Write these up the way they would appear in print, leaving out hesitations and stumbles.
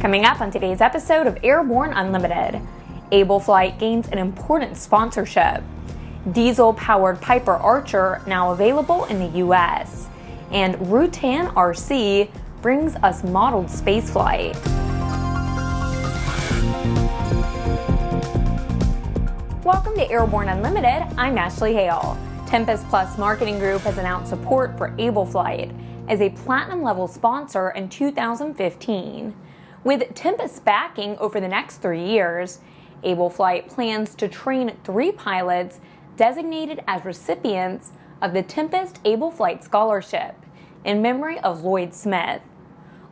Coming up on today's episode of Airborne Unlimited, Flight gains an important sponsorship. Diesel-powered Piper Archer now available in the US. And RutanRC brings us modeled spaceflight. Welcome to Airborne Unlimited. I'm Ashley Hale. Tempest Plus Marketing Group has announced support for Flight as a platinum-level sponsor in 2015. With Tempest backing over the next 3 years, Flight plans to train 3 pilots designated as recipients of the Tempest Flight Scholarship in memory of Lloyd Smith.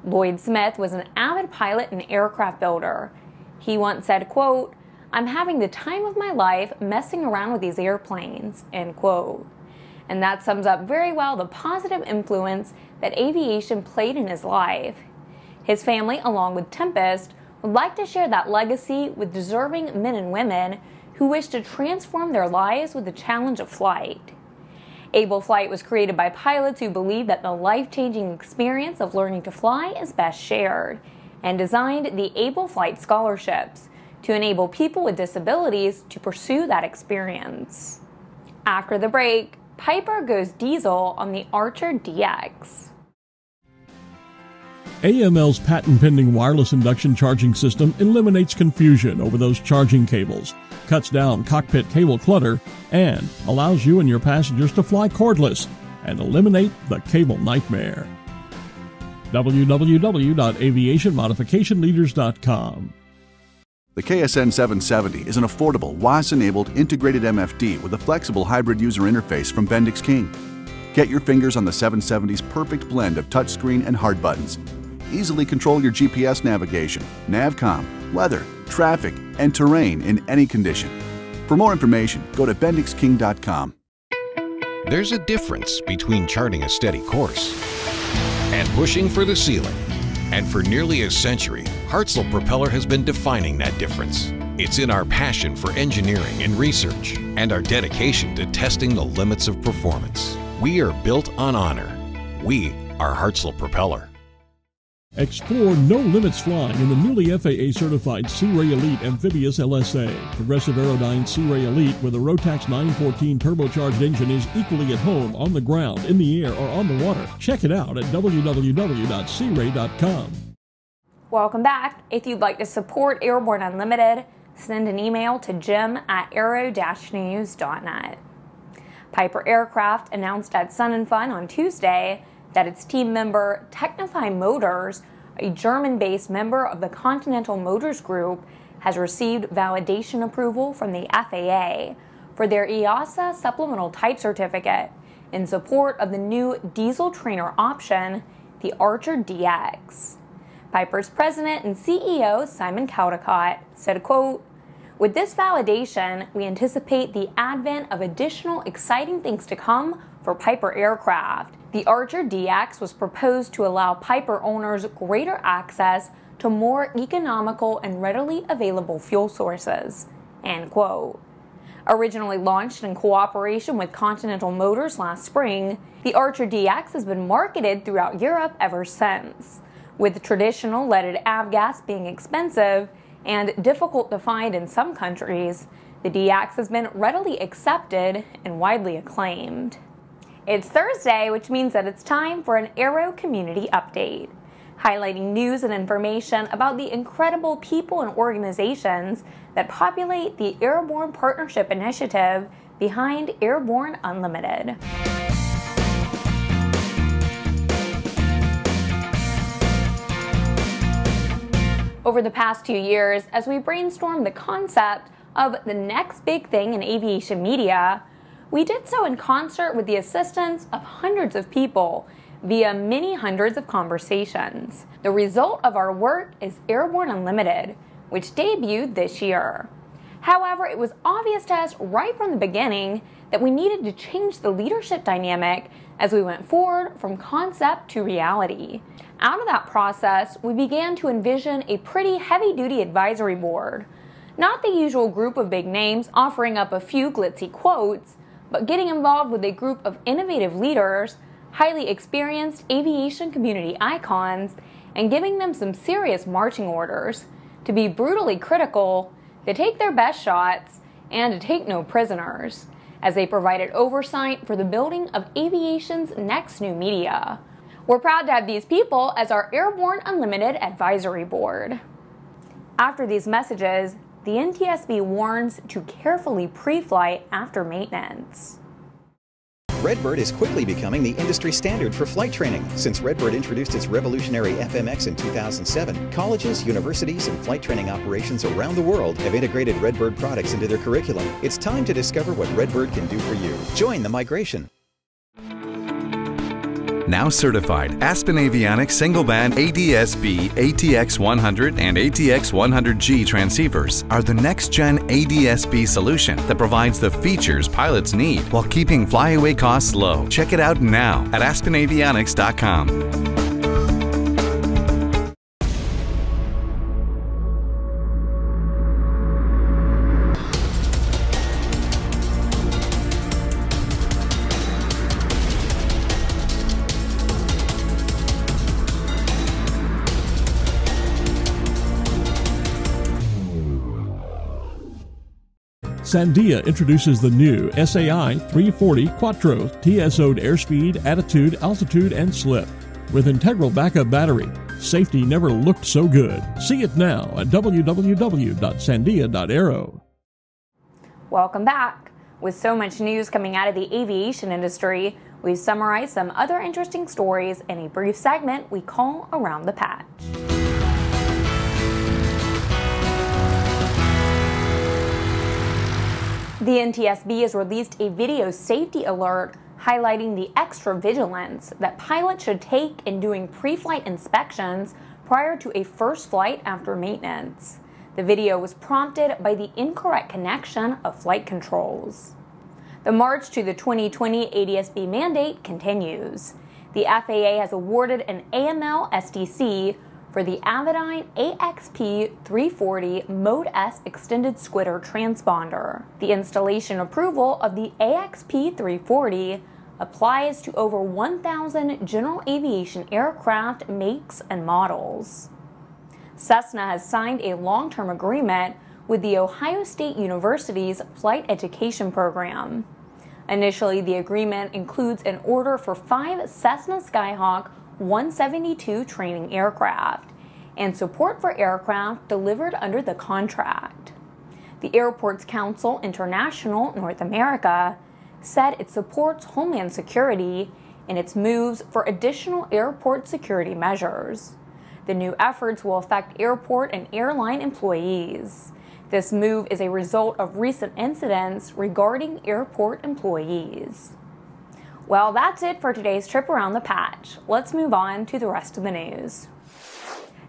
Lloyd Smith was an avid pilot and aircraft builder. He once said, quote, "I'm having the time of my life messing around with these airplanes," end quote. And that sums up very well the positive influence that aviation played in his life. His family, along with Tempest, would like to share that legacy with deserving men and women who wish to transform their lives with the challenge of flight. Flight was created by pilots who believe that the life-changing experience of learning to fly is best shared, and designed the Flight scholarships to enable people with disabilities to pursue that experience. After the break, Piper goes diesel on the Archer DX. AML's patent-pending wireless induction charging system eliminates confusion over those charging cables, cuts down cockpit cable clutter, and allows you and your passengers to fly cordless and eliminate the cable nightmare. www.aviationmodificationleaders.com. The KSN 770 is an affordable, WAS-enabled integrated MFD with a flexible hybrid user interface from Bendix King. Get your fingers on the 770's perfect blend of touchscreen and hard buttons. Easily control your GPS navigation, Navcom, weather, traffic, and terrain in any condition. For more information, go to bendixking.com. There's a difference between charting a steady course and pushing for the ceiling. And for nearly a century, Hartzell Propeller has been defining that difference. It's in our passion for engineering and research and our dedication to testing the limits of performance. We are built on honor. We are Hartzell Propeller. Explore no-limits flying in the newly FAA-certified Sea Ray Elite Amphibious LSA. Progressive Aerodyne Sea Ray Elite with a Rotax 914 turbocharged engine is equally at home on the ground, in the air, or on the water. Check it out at www.searay.com. Welcome back. If you'd like to support Airborne Unlimited, send an email to jim@aero-news.net. Piper Aircraft announced at Sun and Fun on Tuesday that its team member Technify Motors, a German-based member of the Continental Motors Group, has received validation approval from the FAA for their EASA Supplemental Type Certificate in support of the new diesel trainer option, the Archer DX. Piper's president and CEO, Simon Caldecott, said, quote, "With this validation, we anticipate the advent of additional exciting things to come for Piper Aircraft. The Archer DX was proposed to allow Piper owners greater access to more economical and readily available fuel sources," end quote. Originally launched in cooperation with Continental Motors last spring, the Archer DX has been marketed throughout Europe ever since. With traditional leaded avgas being expensive and difficult to find in some countries, the DX has been readily accepted and widely acclaimed. It's Thursday, which means that it's time for an Aero-Community update, highlighting news and information about the incredible people and organizations that populate the Airborne Partnership Initiative behind Airborne Unlimited. Over the past 2 years, as we brainstormed the concept of the next big thing in aviation media, we did so in concert with the assistance of hundreds of people via many hundreds of conversations. The result of our work is Airborne Unlimited, which debuted this year. However, it was obvious to us right from the beginning that we needed to change the leadership dynamic as we went forward from concept to reality. Out of that process, we began to envision a pretty heavy-duty advisory board. Not the usual group of big names offering up a few glitzy quotes, but getting involved with a group of innovative leaders highly experienced aviation community icons and giving them some serious marching orders to be brutally critical, to take their best shots, and to take no prisoners, as they provided oversight for the building of aviation's next new media. We're proud to have these people as our Airborne Unlimited Advisory Board. After these messages, the NTSB warns to carefully pre-flight after maintenance. Redbird is quickly becoming the industry standard for flight training. Since Redbird introduced its revolutionary FMX in 2007, colleges, universities, and flight training operations around the world have integrated Redbird products into their curriculum. It's time to discover what Redbird can do for you. Join the migration. Now certified, Aspen Avionics single-band ADS-B, ATX-100, and ATX-100G transceivers are the next-gen ADS-B solution that provides the features pilots need while keeping flyaway costs low. Check it out now at aspenavionics.com. Sandia introduces the new SAI 340 Quattro TSO'd airspeed, attitude, altitude, and slip. With integral backup battery, safety never looked so good. See it now at www.sandia.aero. Welcome back. With so much news coming out of the aviation industry, we've summarized some other interesting stories in a brief segment we call Around the Patch. The NTSB has released a video safety alert highlighting the extra vigilance that pilots should take in doing pre-flight inspections prior to a first flight after maintenance. The video was prompted by the incorrect connection of flight controls. The march to the 2020 ADS-B mandate continues. The FAA has awarded an AML-STC for the Avidyne AXP340 Mode S Extended Squitter Transponder. The installation approval of the AXP340 applies to over 1,000 general aviation aircraft makes and models. Cessna has signed a long-term agreement with the Ohio State University's flight education program. Initially, the agreement includes an order for 5 Cessna Skyhawk 172 training aircraft and support for aircraft delivered under the contract. The Airports Council International North America said it supports Homeland Security in its moves for additional airport security measures. The new efforts will affect airport and airline employees. This move is a result of recent incidents regarding airport employees. Well, that's it for today's trip around the patch. Let's move on to the rest of the news.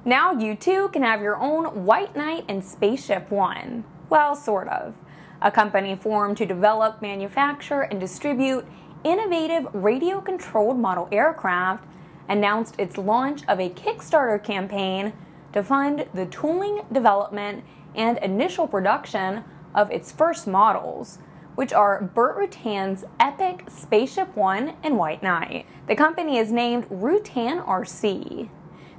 Now you too can have your own White Knight and SpaceShipOne. Well, sort of. A company formed to develop, manufacture, and distribute innovative radio-controlled model aircraft announced its launch of a Kickstarter campaign to fund the tooling, development, and initial production of its first models, which are Burt Rutan's epic SpaceShipOne and White Knight. The company is named RutanRC.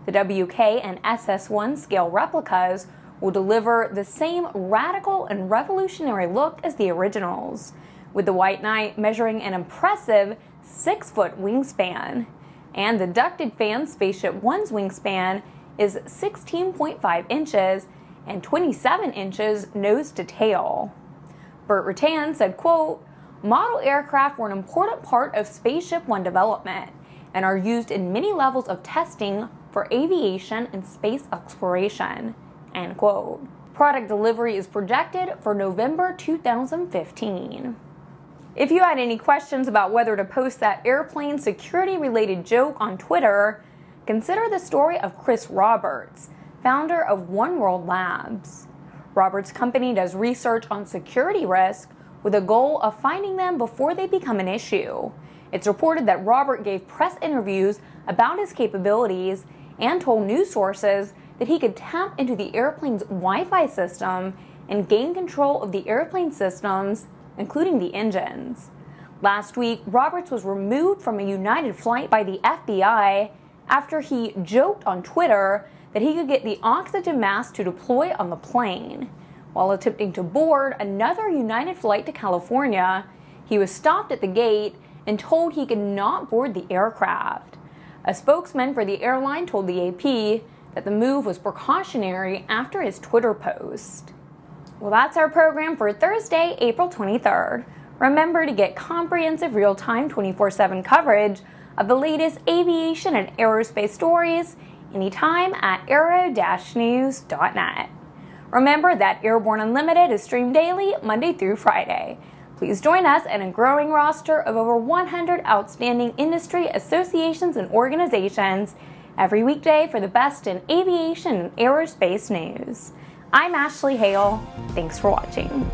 The WK and SS1 scale replicas will deliver the same radical and revolutionary look as the originals, with the White Knight measuring an impressive 6-foot wingspan, and the ducted fan SpaceShipOne's wingspan is 16.5 inches and 27 inches nose to tail. Burt Rutan said, quote, "Model aircraft were an important part of SpaceShipOne development and are used in many levels of testing for aviation and space exploration," end quote. Product delivery is projected for November 2015. If you had any questions about whether to post that airplane security-related joke on Twitter, consider the story of Chris Roberts, founder of One World Labs. Roberts' company does research on security risk with a goal of finding them before they become an issue. It's reported that Robert gave press interviews about his capabilities and told news sources that he could tap into the airplane's Wi-Fi system and gain control of the airplane systems, including the engines. Last week, Roberts was removed from a United flight by the FBI after he joked on Twitter that he could get the oxygen mask to deploy on the plane. While attempting to board another United flight to California, he was stopped at the gate and told he could not board the aircraft. A spokesman for the airline told the AP that the move was precautionary after his Twitter post. Well, that's our program for Thursday, April 23rd. Remember to get comprehensive real-time 24/7 coverage of the latest aviation and aerospace stories anytime at Aero-News.net. Remember that Airborne Unlimited is streamed daily, Monday through Friday. Please join us and a growing roster of over 100 outstanding industry associations and organizations every weekday for the best in aviation and aerospace news. I'm Ashley Hale. Thanks for watching.